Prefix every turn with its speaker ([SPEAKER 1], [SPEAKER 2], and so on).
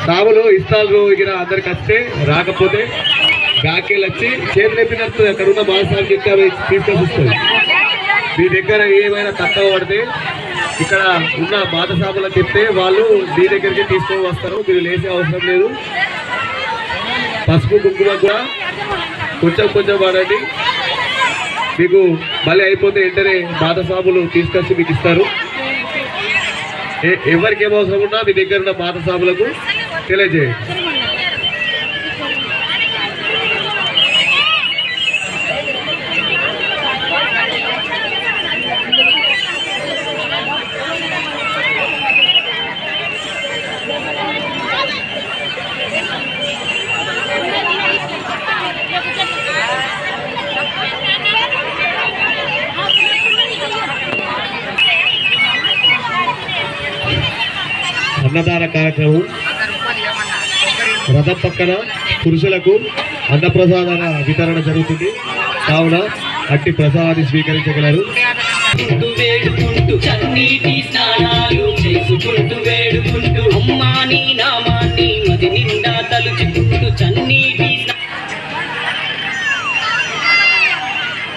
[SPEAKER 1] సాములు ఇస్తాలు ఇగిన అందరికి వస్తే రాకపోతే బ్యాకెళ్ళి వచ్చి చేతులు ఎప్పినట్టు అక్కడ ఉన్న బాలస్వామి చెప్తే అవి తీసుకొస్తుంది. మీ దగ్గర ఏమైనా తక్కువ పడితే ఇక్కడ ఉన్న బాధసాములకు చెప్తే వాళ్ళు మీ దగ్గరికి తీసుకొని వస్తారు. మీరు లేచే అవసరం లేదు. పసుపు కుంకుమ కూడా కొంచెం కొంచెం వాడండి. మీకు మళ్ళీ అయిపోతే వెంటనే బాధసాములు తీసుకొచ్చి మీకు ఇస్తారు. ఎవరికి ఏం అవసరం ఉన్నా మీ దగ్గర ఉన్న బాధసాములకు తెలియజేయండి. అన్నదాన కార్యక్రమం రథం పక్కన పురుషులకు అన్నప్రసాదాల వితరణ జరుగుతుంది. కావున అట్టి ప్రసాదాన్ని స్వీకరించగలరు.